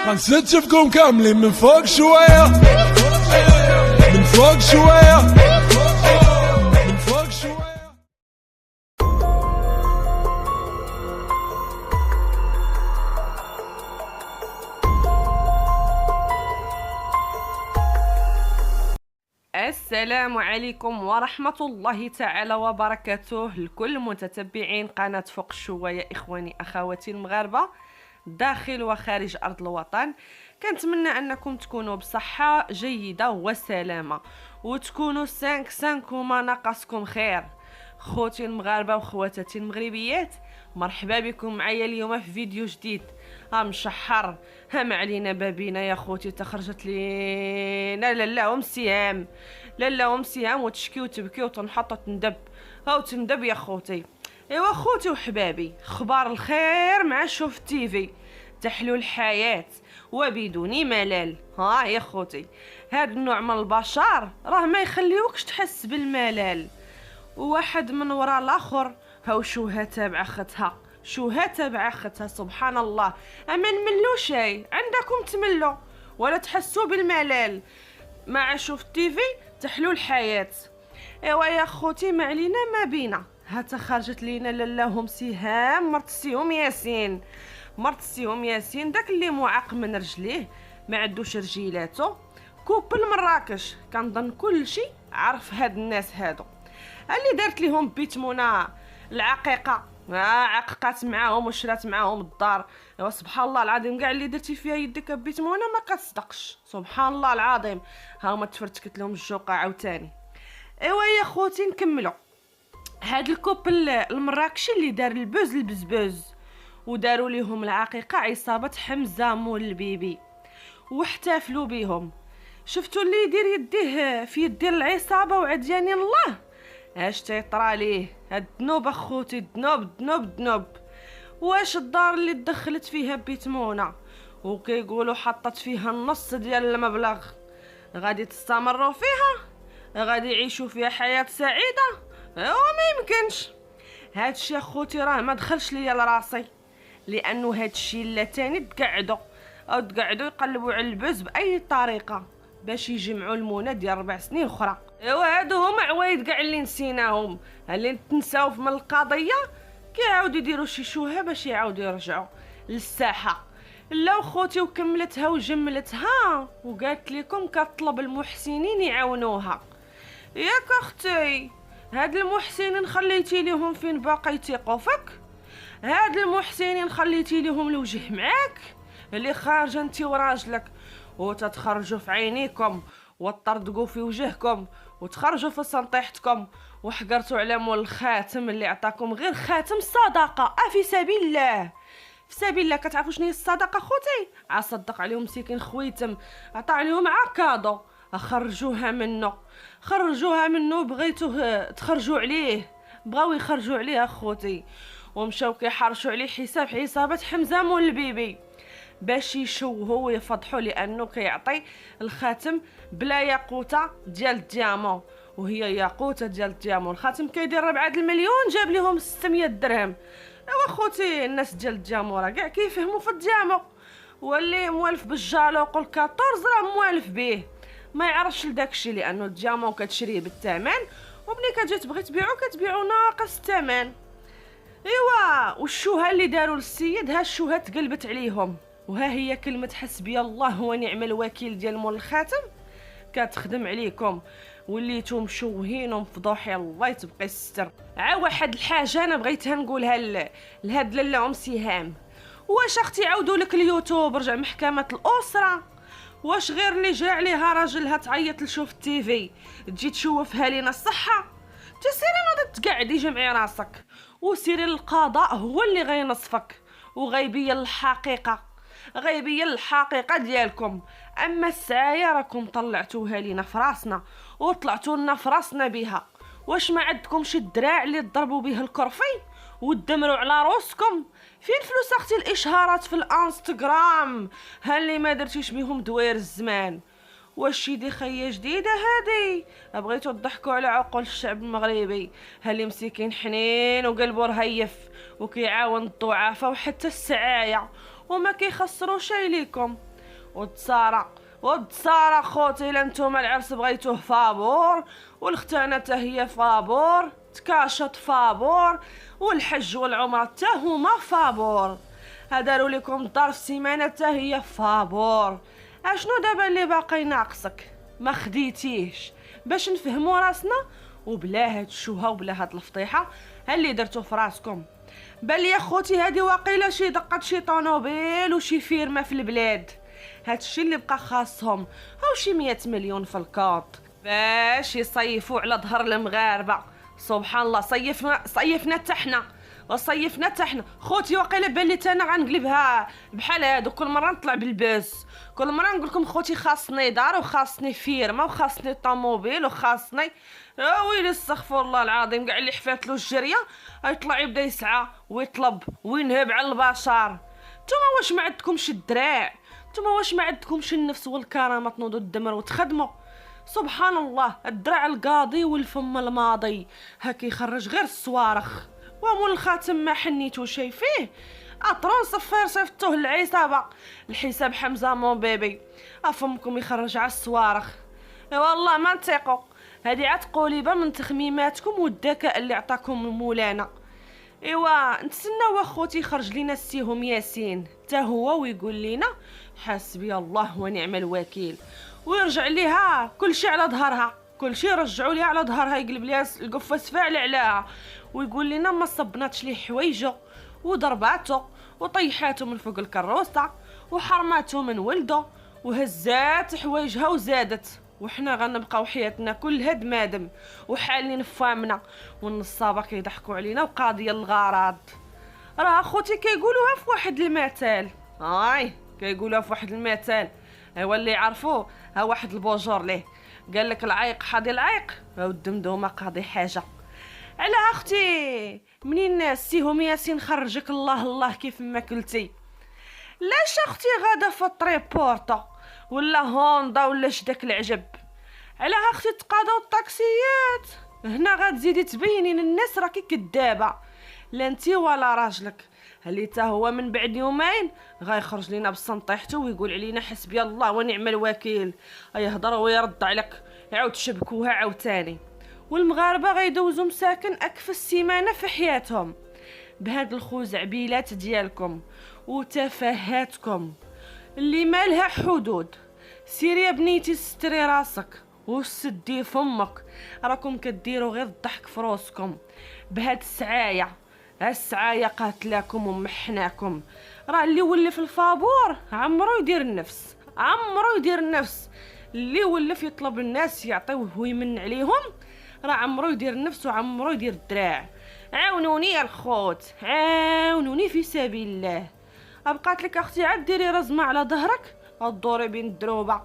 غنستفكم كاملين من فوق شوية، من فوق شوية، من فوق شوية. السلام عليكم ورحمة الله تعالى وبركاته لكل متتبعين قناة فوق شوية، إخواني أخواتي المغاربة داخل وخارج أرض الوطن. كنتمنى أنكم تكونوا بصحة جيدة وسلامة وتكونوا 5 وما ناقصكم خير. خوتي المغاربة وخواتاتي المغربيات، مرحبا بكم معايا اليوم في فيديو جديد. مشحر هم علينا بابينا يا خوتي، تخرجت لينا لالا ومسيام وتشكي وتبكي وتنحط وتندب تندب يا خوتي. ايوا خوتي وحبابي، اخبار الخير مع شوف تيفي، تحلو الحياة وبدون ملل. يا خوتي، هاد النوع من البشر راه ما يخليوكش تحس بالملل، وواحد من وراء الاخر شوها تابع اختها سبحان الله. اما نملو شيء عندكم تملوا ولا تحسوا بالملل مع شوف تيفي تحلو الحياة. ايوا يا خوتي، ما علينا ما بينا، خرجت لينا للاهم سهام مرت سيهم ياسين داك اللي معاق من رجليه ما عندوش رجيلاتو، كوبل مراكش. كنظن كل شيء عرف هاد الناس هادو اللي دارت ليهم بيتمونه العقيقه، عققات معاهم وشرات معاهم الدار. سبحان الله العظيم، كاع اللي درتي فيها يدك بيتمونه ما كتصدقش، سبحان الله العظيم. هما تفرتكت لهم الجوقه عاوتاني. ايوا يا خوتي نكملوا. هاد الكوبل المراكشي اللي دار البزبوز وداروا ليهم العقيقه عصابه حمزه مول البيبي واحتفلوا بهم. شفتوا اللي يدير يديه في يدي العصابه وعدياني الله اش تيطرى ليه. هاد الذنوب اخوتي، الذنوب. واش الدار اللي دخلت فيها بيتمونه وكيقولوا حطت فيها النص ديال المبلغ غادي تستمروا فيها، غادي يعيشوا فيها حياه سعيده؟ ما يمكنش. هادشي اخوتي راه ما دخلش ليا لراسي، لانه هادشي لا تاني تقعدوا يقلبوا على البوز باي طريقه باش يجمعوا المونه ديال 4 سنين اخرى. ايوا هادو هما عوايد كاع اللي نسيناهم، اللي تنساو من القضيه كيعاودوا يديروا شي شوهه باش يعاودوا يرجعوا للساحه. لا خوتي، وكملتها وجملتها وقالت لكم كطلب المحسنين يعاونوها. ياك اختي، هاد المحسنين خليتي ليهم فين باقي يثيقوا فيك؟ هاد المحسنين خليتي ليهم الوجه معاك اللي خارجه انت وراجلك وتتخرجوا في عينيكم وتطردقوا في وجهكم وتخرجوا في سنطيحتكم وحقرتوا على مول الخاتم اللي عطاكم غير خاتم صدقه في سبيل الله. كتعرفوا شنو هي الصدقه خوتي؟ صدق عليهم مسكين خويتم، عطا عليهم كادو، خرجوها منه بغيتوه تخرجوا عليه، بغاو يخرجوا عليه اخوتي ومشاو كيحرشوا عليه حسابات حمزه مول البيبي باش يشوهوا ويفضحوا، لانه كيعطي الخاتم بلا ياقوته ديال الديامون وهي ياقوته ديال الديامون. الخاتم كيدير 4 المليون، جاب لهم 600 درهم. ايوا خوتي، الناس ديال الديامون راه كاع كيفهموا في الديامون، واللي موالف بالجالوق وال14 راه موالف به، ما يعرفش لداكشي، لانه الديامون كتشريه بالثمن وملي كتجي تبغي كتبيعو ناقص الثمن. ايوا والشوهه اللي داروا للسيد، الشوهه تقلبت عليهم، وها هي كلمه حسبي الله ونعم الوكيل ديال مول الخاتم كتخدم عليكم، وليتو مشوهين ومفضوحين. الله يتبقى الستر. واحد الحاجه انا بغيتها نقولها لهاد لاله سهام، واش اختي عاودوا لك اليوتيوب رجع محكمه الاسره؟ واش غير اللي جا عليها راجلها تعيط لشوف تيفي تجي تشوفها لينا الصحه؟ تسيري نوض تقعدي جمعي راسك وسيري للقضاء، هو اللي غينصفك وغيبين الحقيقه ديالكم. اما السعايه راكم طلعتوها لينا في راسنا وطلعتوا لنا في راسنا بها. واش ما عندكمش الدراع اللي تضربوا به الكرفي وتدمروا على روسكم؟ فين فلوس اختي الاشهارات في الانستغرام اللي ما درتيش بهم دوير الزمان؟ واش دي خيه جديده هادي؟ بغيتو تضحكوا على عقول الشعب المغربي اللي مسكين حنين وقلبه رهيف وكيعاون الضعفاء وحتى السعايه وما كيخسروا شي ليكم. والتصارى خوتي الا نتوما العرس بغيتوه فابور، والختانه حتى هي فابور، تكاشط فابور، والحج والعمره حتى هما فابور، داروا لكم الدار في سيمانه حتى هي فابور. اشنو دابا اللي باقي ناقصك ما خديتيهش باش نفهموا راسنا؟ وبلا هاد الشوهه وبلا هاد الفضيحه ها اللي درتو في راسكم. بان لي خوتي هادي واقيلا شي دقه شي طونوبيل وشي فيرما في البلاد، هادشي اللي بقى خاصهم، هاو شي 100 مليون في الكوط باش يصيفوا على ظهر المغاربه. سبحان الله، صيفنا حتى حنا وصيفنا حتى حنا خوتي. واقيلا بان لي انا غنقلبها بحال هادو، كل مره نطلع بالباس، كل مره نقول لكم خوتي خاصني دار وخاصني فيرما وخاصني طوموبيل وخاصني ويلي استغفر الله العظيم. كاع اللي حفات له الجريه يطلع يبدا يسعى ويطلب وينهب على البشر. نتوما واش ما عندكمش الدراع؟ نتوما واش ما عندكمش النفس والكرامه تنوضوا الدمر وتخدموا؟ سبحان الله، الدرع القاضي والفم الماضي هاك يخرج غير الصوارخ، ومول الخاتم ما حنيتو شي فيه. اطرون صفير صيفطوه للعصابه، الحساب حمزه مون بيبي، افمكم يخرج على الصوارخ. والله ما نثقوا، هذه عاد قوليبه من تخميماتكم والذكاء اللي عطاكم مولانا. ايوا نتسناو اخوتي يخرج لينا السيهم ياسين حتى هو ويقول لينا حسبي الله ونعم الوكيل، ويرجع ليها كلشي على ظهرها، كلشي رجعوا ليها على ظهرها، يقلب ليها القفه سفاعل عليها ويقول لنا ما صبناتش ليه حوايجو وضرباتو وطيحاتو من فوق الكروسه وحرماتو من ولده وهزات حوايجها وزادت، وحنا غنبقاو حياتنا كلها دمادم وحالين فامنا، والنصابه كيضحكوا علينا وقاضيه الغراض. راه اخوتي كيقولوها في واحد المثال، كيقولوها في واحد المثال، ايوا اللي يعرفوه ها واحد البوجور ليه قال لك العيق حاضي العيق والدمدومه قاضي حاجه. على اختي منين السيهم ياسين خرجك الله الله كيف ما قلتي؟ لاش اختي غاده في الطريبورطه ولا هوندا ولا شداك العجب؟ على اختي تقاضاو الطاكسيات هنا غتزيدي تبينين الناس راكي كدابه، لا انتي ولا راجلك اللي تا هو من بعد يومين غيخرج لينا بسنطيحته ويقول علينا حسبي الله ونعم الوكيل، يهضر ويرد عليك يعاود تشبكوها عاوتاني. والمغاربه غيدوزو مساكن اكف السيمانه في حياتهم بهاد الخزعبيلات ديالكم وتفاهاتكم اللي مالها حدود. سيري يا بنيتي ستري راسك وسدي فمك، راكم كديروا غير الضحك في روسكم بهاد السعايه قاتلاكم ومحناكم. راه اللي ولف الفابور عمرو يدير النفس، اللي ولف يطلب الناس يعطيوه ويمن عليهم راه عمرو يدير النفس وعمرو يدير الدراع. عاونوني يا الخوت، عاونوني في سبيل الله. ابقات لك اختي عاد ديري رزمه على ظهرك الدوري بين الدروبه،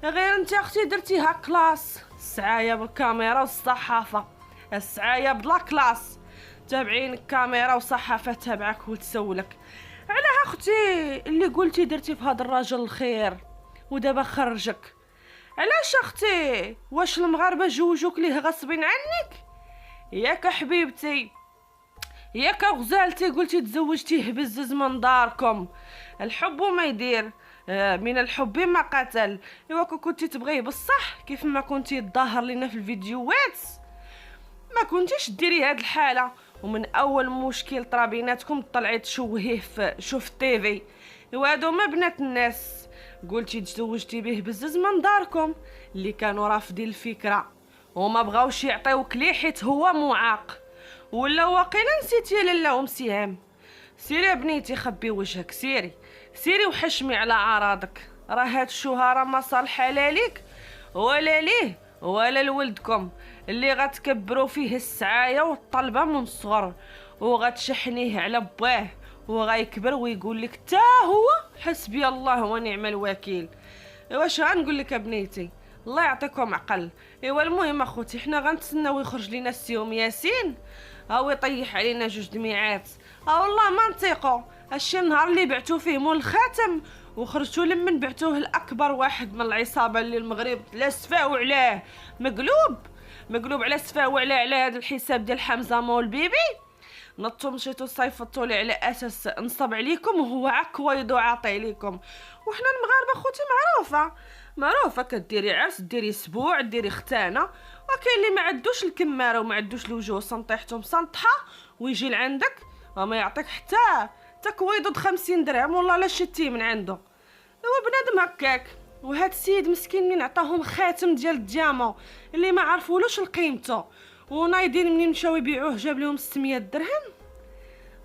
غير انت اختي درتيها كلاس، السعايه بالكاميرا والصحافه، السعايه بلا كلاس، تابعين الكاميرا وصحافه تابعك وتسولك. على اختي اللي قلتي درتي في هذا الراجل الخير ودابا خرجك، علاش اختي؟ واش المغاربه جوجوك ليه غصبين عنك؟ ياك حبيبتي ياك غزالتي قلتي تزوجتيه بزز من داركم، الحب ما يدير من الحب ما قتل. ايوا كنتي تبغيه بصح كيف ما كنتي تظاهر لنا في الفيديوهات ما كنتيش ديري هاد الحاله، ومن اول مشكل طرا بيناتكم طلعي تشوهيه في شوف التيفي. ايوا هادو ما بنات الناس قلتي تزوجتي به بزز من داركم اللي كانوا رافضين الفكره وما بغاوش يعطيوك ليه حيت هو معاق، ولا واقيلا نسيتي يا لاله ومسيهام. سيري يا بنيتي خبي وجهك، سيري وحشمي على اعراضك، راه هاد الشهاره ما صالحه لا ليك ولا ليه ولا لولدكم اللي غتكبروا فيه السعايه والطلبه من الصغر وغتشحنيه على باه وغيكبر ويقول لك تا هو حسبي الله ونعم الوكيل. واش غنقول لك يا بنيتي؟ الله يعطيكم عقل. ايوا المهم اخوتي حنا غنتسناو يخرج لينا السيوم ياسين هاو يطيح علينا 2 دميعات، والله ما نطيقوا. هادشي النهار اللي بعتو فيه مول الخاتم وخرجتو لمن بعتوه الاكبر واحد من العصابه اللي المغرب لا سفاو عليه، مقلوب على سفاو على هذا الحساب ديال حمزه مول بيبي. نطو مشيتو صيفطتو لي على اساس نصب عليكم وهو عكويض وعاطي عليكم. وحنا المغاربه خوتي معروفه كديري عرس ديري اسبوع ديري ختانه، وكاين اللي ما عندوش الكماره وما عندوش الوجوه سنطيحته مسنطحه ويجي لعندك وما يعطيك حتى كويض 50 درهم والله لا شتيه من عنده. هو بنادم هكاك. وهاد السيد مسكين منين عطاهم خاتم ديال الديامون اللي ما عرفولوش لقيمته، ونايدين منين مشاو يبيعوه جاب لهم 600 درهم.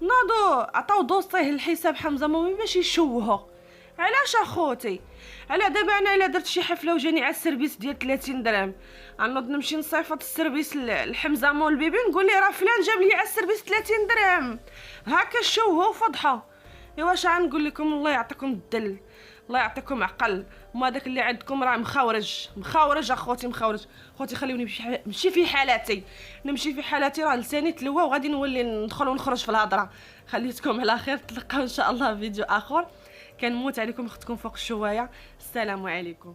ناضو عطاو دوصيه للحساب حمزه مامي باش يشوهو. علاش اخوتي؟ على دابا انا الا درت شي حفله وجاني على السيرفيس ديال 30 درهم غنوض نمشي نصيفط السيرفيس لحمزه مول البيبي نقول ليه راه فلان جاب لي على السيرفيس 30 درهم هكا شوهو وفضحوا. ايوا واش غنقول لكم؟ الله يعطيكم الدل، الله يعطيكم عقل. وما داك اللي عندكم راه مخاورج اخوتي خوتي خليوني نمشي في حالاتي راه لساني تلوى وغادي نولي ندخل ونخرج في الهضره. خليتكم على خير، تلقاو ان شاء الله فيديو اخر. كنموت عليكم اختكم فوق الشوايه. السلام عليكم.